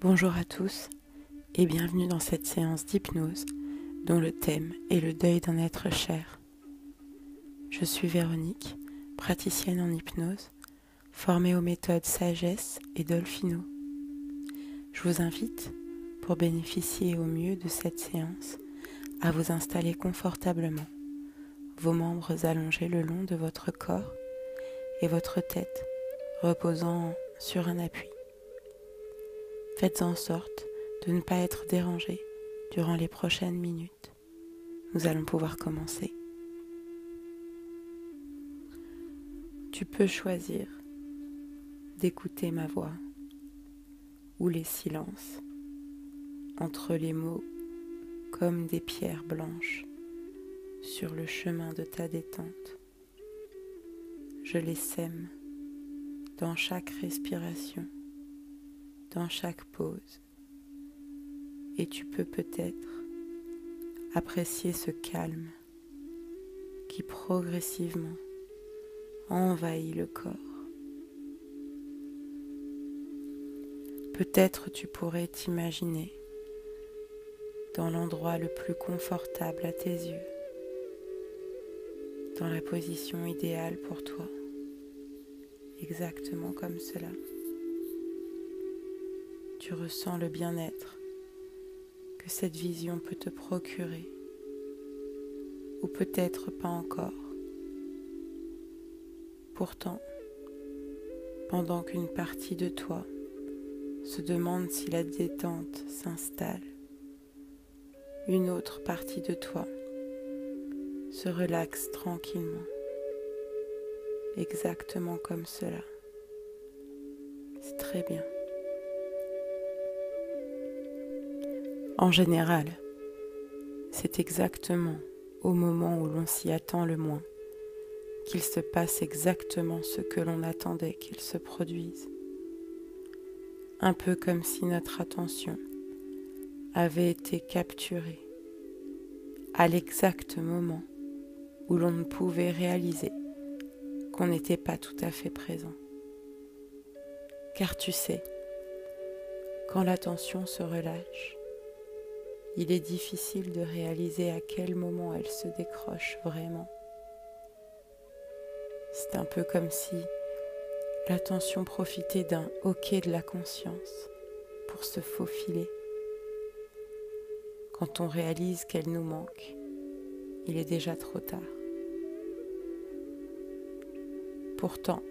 Bonjour à tous et bienvenue dans cette séance d'hypnose dont le thème est le deuil d'un être cher. Je suis Véronique, praticienne en hypnose, formée aux méthodes Sagesse et Dolfino. Je vous invite, pour bénéficier au mieux de cette séance, à vous installer confortablement, vos membres allongés le long de votre corps et votre tête reposant sur un appui. Faites en sorte de ne pas être dérangé durant les prochaines minutes. Nous allons pouvoir commencer. Tu peux choisir d'écouter ma voix ou les silences entre les mots comme des pierres blanches sur le chemin de ta détente. Je les sème dans chaque respiration, dans chaque pause, et tu peux peut-être apprécier ce calme qui progressivement envahit le corps. Peut-être tu pourrais t'imaginer dans l'endroit le plus confortable à tes yeux, dans la position idéale pour toi, exactement comme cela. Tu ressens le bien-être que cette vision peut te procurer, ou peut-être pas encore. Pourtant, pendant qu'une partie de toi se demande si la détente s'installe, une autre partie de toi se relaxe tranquillement, exactement comme cela. C'est très bien. En général, c'est exactement au moment où l'on s'y attend le moins qu'il se passe exactement ce que l'on attendait qu'il se produise. Un peu comme si notre attention avait été capturée à l'exact moment où l'on ne pouvait réaliser qu'on n'était pas tout à fait présent. Car tu sais, quand l'attention se relâche, il est difficile de réaliser à quel moment elle se décroche vraiment. C'est un peu comme si l'attention profitait d'un hoquet de la conscience pour se faufiler. Quand on réalise qu'elle nous manque, il est déjà trop tard. Pourtant,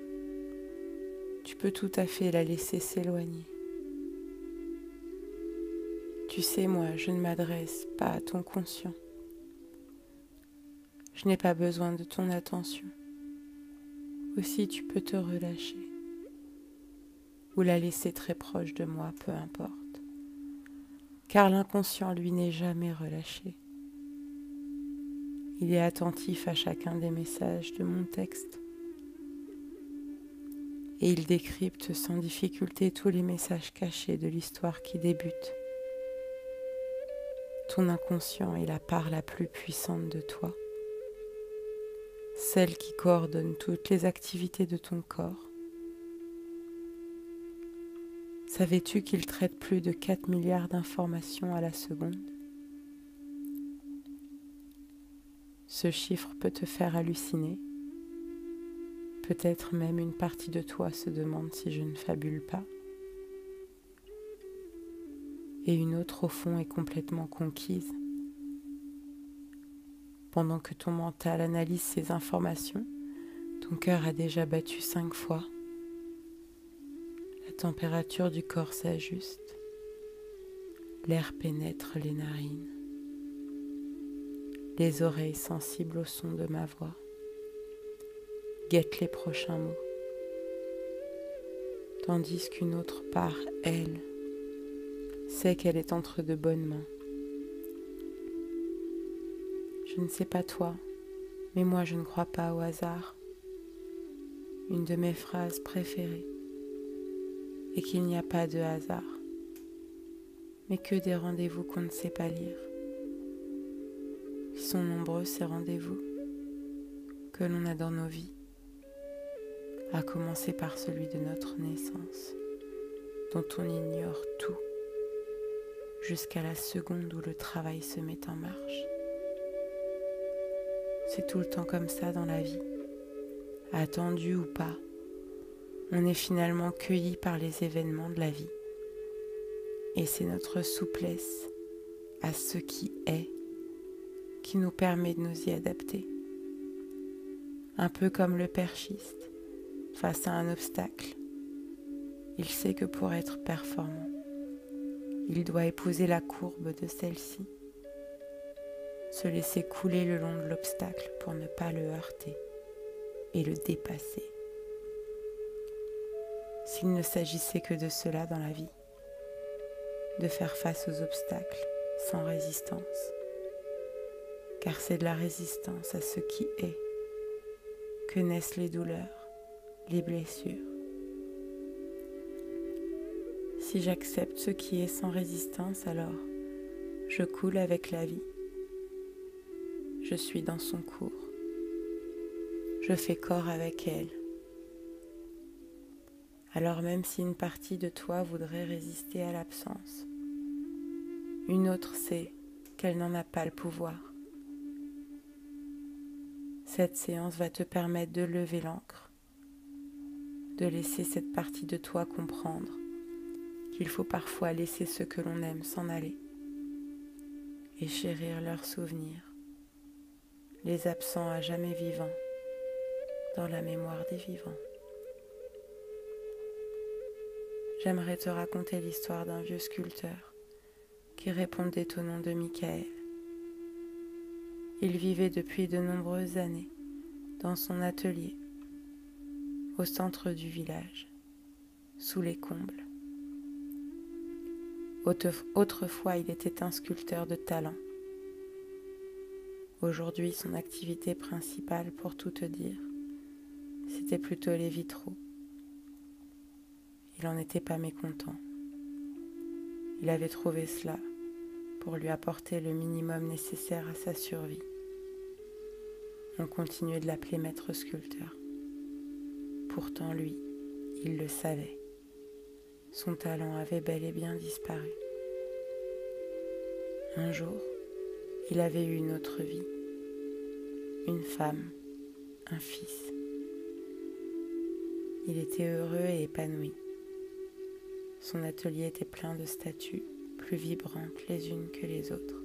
tu peux tout à fait la laisser s'éloigner. Tu sais, moi, je ne m'adresse pas à ton conscient. Je n'ai pas besoin de ton attention. Aussi, tu peux te relâcher ou la laisser très proche de moi, peu importe. Car l'inconscient, lui, n'est jamais relâché. Il est attentif à chacun des messages de mon texte. Et il décrypte sans difficulté tous les messages cachés de l'histoire qui débute. Ton inconscient est la part la plus puissante de toi, celle qui coordonne toutes les activités de ton corps. Savais-tu qu'il traite plus de 4 milliards d'informations à la seconde ? Ce chiffre peut te faire halluciner. Peut-être même une partie de toi se demande si je ne fabule pas. Et une autre au fond est complètement conquise. Pendant que ton mental analyse ces informations, ton cœur a déjà battu 5 fois. La température du corps s'ajuste. L'air pénètre les narines. Les oreilles sensibles au son de ma voix guettent les prochains mots. Tandis qu'une autre part, elle, sait qu'elle est entre de bonnes mains. Je ne sais pas toi, mais moi je ne crois pas au hasard. Une de mes phrases préférées est qu'il n'y a pas de hasard, mais que des rendez-vous qu'on ne sait pas lire. Ils sont nombreux ces rendez-vous que l'on a dans nos vies, à commencer par celui de notre naissance, dont on ignore tout jusqu'à la seconde où le travail se met en marche. C'est tout le temps comme ça dans la vie, attendu ou pas. On est finalement cueilli par les événements de la vie. Et c'est notre souplesse à ce qui est qui nous permet de nous y adapter. Un peu comme le perchiste face à un obstacle. Il sait que pour être performant, il doit épouser la courbe de celle-ci, se laisser couler le long de l'obstacle pour ne pas le heurter et le dépasser. S'il ne s'agissait que de cela dans la vie, de faire face aux obstacles sans résistance, car c'est de la résistance à ce qui est que naissent les douleurs, les blessures. Si j'accepte ce qui est sans résistance, alors je coule avec la vie. Je suis dans son cours. Je fais corps avec elle. Alors même si une partie de toi voudrait résister à l'absence, une autre sait qu'elle n'en a pas le pouvoir. Cette séance va te permettre de lever l'ancre, de laisser cette partie de toi comprendre qu'il faut parfois laisser ceux que l'on aime s'en aller et chérir leurs souvenirs, les absents à jamais vivants dans la mémoire des vivants. J'aimerais te raconter l'histoire d'un vieux sculpteur qui répondait au nom de Michael. Il vivait depuis de nombreuses années dans son atelier, au centre du village, sous les combles. Autrefois, il était un sculpteur de talent. Aujourd'hui, son activité principale, pour tout te dire, c'était plutôt les vitraux. Il n'en était pas mécontent. Il avait trouvé cela pour lui apporter le minimum nécessaire à sa survie. On continuait de l'appeler maître sculpteur. Pourtant, lui, il le savait. Son talent avait bel et bien disparu. Un jour, il avait eu une autre vie, une femme, un fils. Il était heureux et épanoui. Son atelier était plein de statues, plus vibrantes les unes que les autres.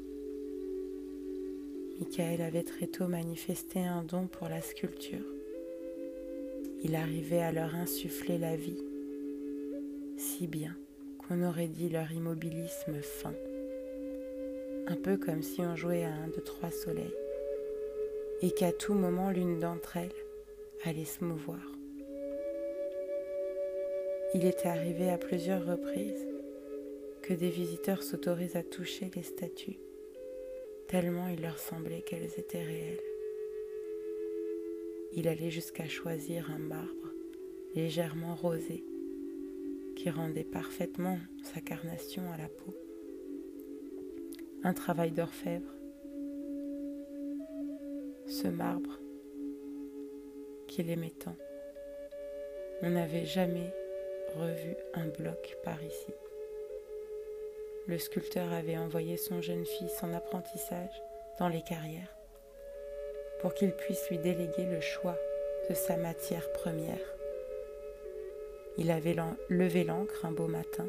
Michael avait très tôt manifesté un don pour la sculpture. Il arrivait à leur insuffler la vie, si bien qu'on aurait dit leur immobilisme fin. Un peu comme si on jouait à 1, 2, 3 soleils, et qu'à tout moment l'une d'entre elles allait se mouvoir. Il était arrivé à plusieurs reprises que des visiteurs s'autorisent à toucher les statues, tellement il leur semblait qu'elles étaient réelles. Il allait jusqu'à choisir un marbre légèrement rosé qui rendait parfaitement sa carnation à la peau. Un travail d'orfèvre. Ce marbre qu'il aimait tant. On n'avait jamais revu un bloc par ici. Le sculpteur avait envoyé son jeune fils en apprentissage dans les carrières pour qu'il puisse lui déléguer le choix de sa matière première. Il avait levé l'ancre un beau matin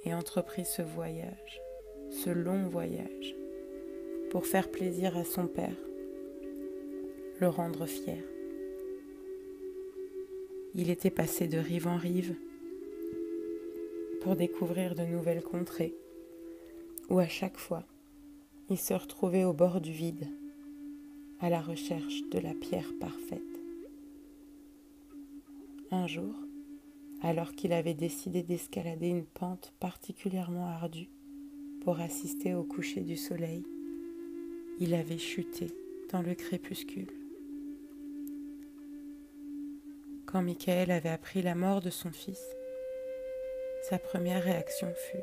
et entrepris ce voyage, ce long voyage, pour faire plaisir à son père, le rendre fier. Il était passé de rive en rive pour découvrir de nouvelles contrées, où à chaque fois, il se retrouvait au bord du vide, à la recherche de la pierre parfaite. Un jour, alors qu'il avait décidé d'escalader une pente particulièrement ardue pour assister au coucher du soleil, il avait chuté dans le crépuscule. Quand Michael avait appris la mort de son fils, sa première réaction fut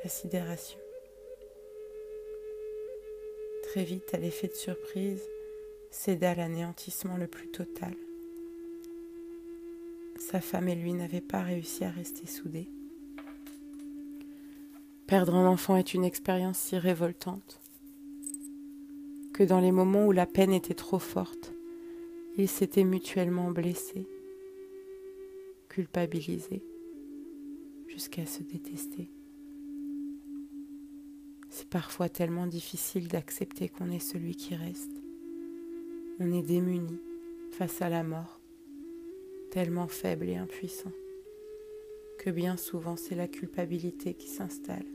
la sidération. Très vite, à l'effet de surprise, céda l'anéantissement le plus total. Sa femme et lui n'avaient pas réussi à rester soudés. Perdre un enfant est une expérience si révoltante que dans les moments où la peine était trop forte, ils s'étaient mutuellement blessés, culpabilisés, jusqu'à se détester. C'est parfois tellement difficile d'accepter qu'on est celui qui reste. On est démuni face à la mort, tellement faible et impuissant, que bien souvent c'est la culpabilité qui s'installe,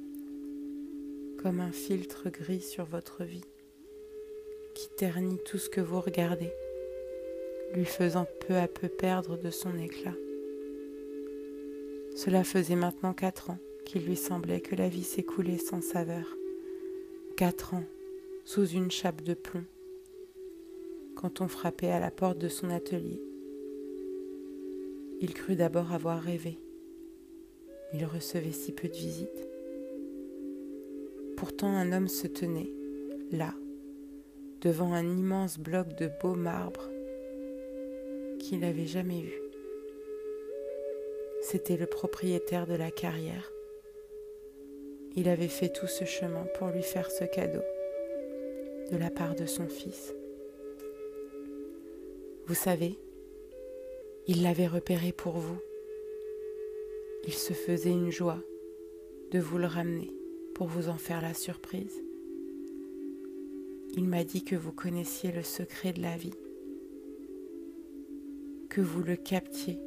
comme un filtre gris sur votre vie, qui ternit tout ce que vous regardez, lui faisant peu à peu perdre de son éclat. Cela faisait maintenant 4 ans qu'il lui semblait que la vie s'écoulait sans saveur. 4 ans, sous une chape de plomb, quand on frappait à la porte de son atelier. Il crut d'abord avoir rêvé. Il recevait si peu de visites. Pourtant un homme se tenait, là, devant un immense bloc de beau marbre qu'il n'avait jamais vu. C'était le propriétaire de la carrière. Il avait fait tout ce chemin pour lui faire ce cadeau, de la part de son fils. Vous savez, il l'avait repéré pour vous. Il se faisait une joie de vous le ramener pour vous en faire la surprise. Il m'a dit que vous connaissiez le secret de la vie, que vous le captiez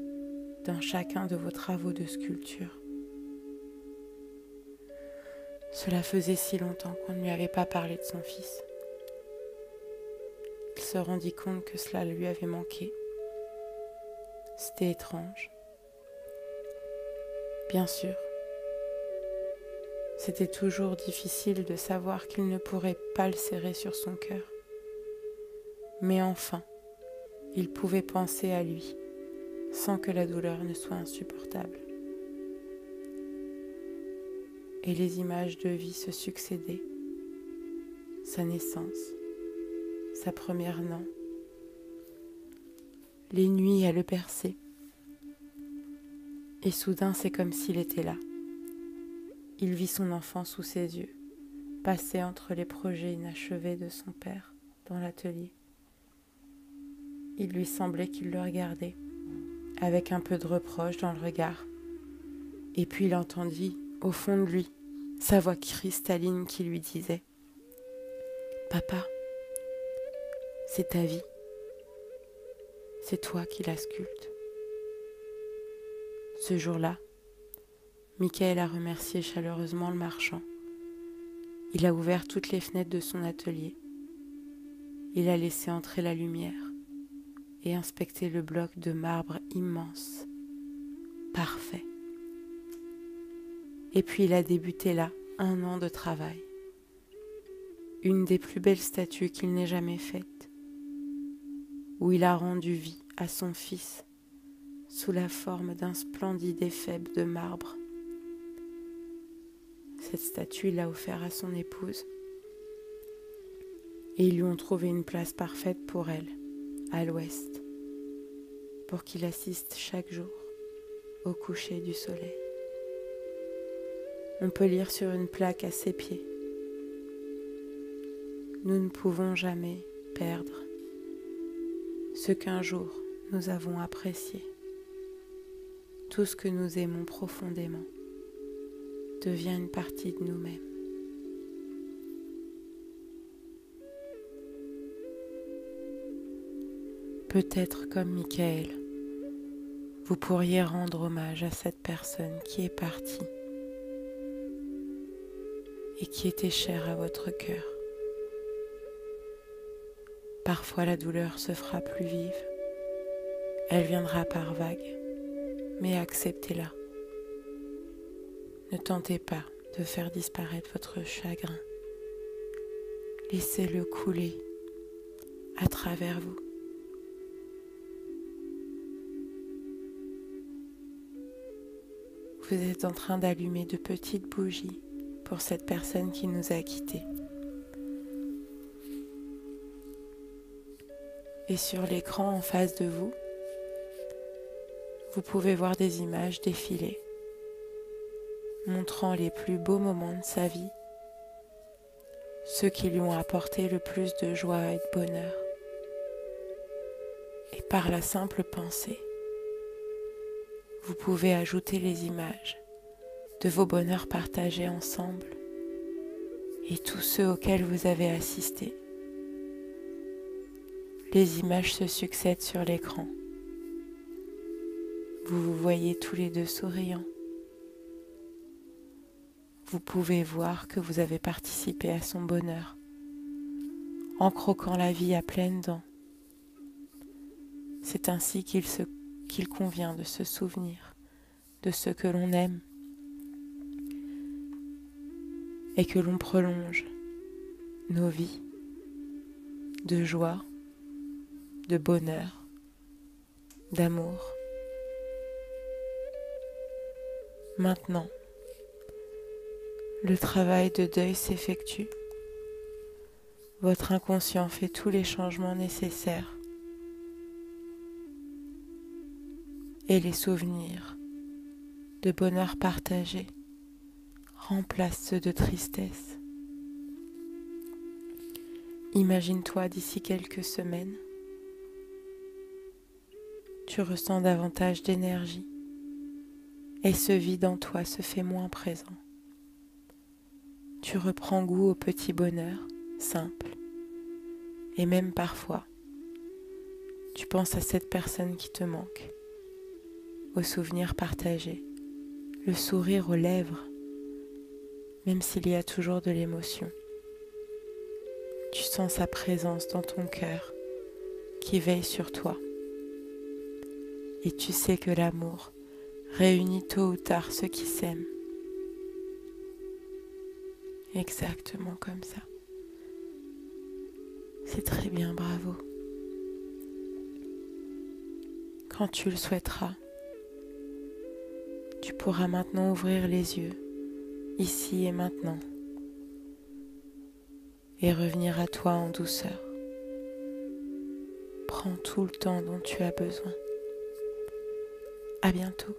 dans chacun de vos travaux de sculpture. Cela faisait si longtemps qu'on ne lui avait pas parlé de son fils. Il se rendit compte que cela lui avait manqué. C'était étrange. Bien sûr, c'était toujours difficile de savoir qu'il ne pourrait pas le serrer sur son cœur. Mais enfin, il pouvait penser à lui, sans que la douleur ne soit insupportable. Et les images de vie se succédaient. Sa naissance, sa première nain, les nuits à le bercer. Et soudain, c'est comme s'il était là. Il vit son enfant sous ses yeux, passer entre les projets inachevés de son père dans l'atelier. Il lui semblait qu'il le regardait, avec un peu de reproche dans le regard. Et puis il entendit, au fond de lui, sa voix cristalline qui lui disait « Papa, c'est ta vie. C'est toi qui la sculptes. » Ce jour-là, Michael a remercié chaleureusement le marchand. Il a ouvert toutes les fenêtres de son atelier. Il a laissé entrer la lumière et inspecté le bloc de marbre immense, parfait. Et puis il a débuté là 1 an de travail. Une des plus belles statues qu'il n'ait jamais faites, où il a rendu vie à son fils sous la forme d'un splendide éphèbe de marbre. Cette statue, il l'a offerte à son épouse et ils lui ont trouvé une place parfaite pour elle, à l'ouest, pour qu'il assiste chaque jour au coucher du soleil. On peut lire sur une plaque à ses pieds: nous ne pouvons jamais perdre ce qu'un jour nous avons apprécié. Tout ce que nous aimons profondément devient une partie de nous-mêmes. Peut-être comme Michael, vous pourriez rendre hommage à cette personne qui est partie et qui était chère à votre cœur. Parfois la douleur se fera plus vive, elle viendra par vagues, mais acceptez-la. Ne tentez pas de faire disparaître votre chagrin. Laissez-le couler à travers vous. Vous êtes en train d'allumer de petites bougies pour cette personne qui nous a quittés. Et sur l'écran en face de vous, vous pouvez voir des images défiler. montrant les plus beaux moments de sa vie, ceux qui lui ont apporté le plus de joie et de bonheur. Et par la simple pensée, vous pouvez ajouter les images de vos bonheurs partagés ensemble et tous ceux auxquels vous avez assisté. Les images se succèdent sur l'écran. Vous vous voyez tous les deux souriants. Vous pouvez voir que vous avez participé à son bonheur en croquant la vie à pleines dents. C'est ainsi qu'il convient de se souvenir de ce que l'on aime et que l'on prolonge nos vies de joie, de bonheur, d'amour. Maintenant, le travail de deuil s'effectue. Votre inconscient fait tous les changements nécessaires et les souvenirs de bonheur partagé remplacent ceux de tristesse. Imagine-toi d'ici quelques semaines, tu ressens davantage d'énergie et ce vide en toi se fait moins présent. Tu reprends goût au petit bonheur simple et même parfois, tu penses à cette personne qui te manque, aux souvenirs partagés, le sourire aux lèvres, même s'il y a toujours de l'émotion. Tu sens sa présence dans ton cœur qui veille sur toi. Et tu sais que l'amour réunit tôt ou tard ceux qui s'aiment. Exactement comme ça. C'est très bien, bravo. Quand tu le souhaiteras, tu pourras maintenant ouvrir les yeux, ici et maintenant, et revenir à toi en douceur. Prends tout le temps dont tu as besoin. À bientôt.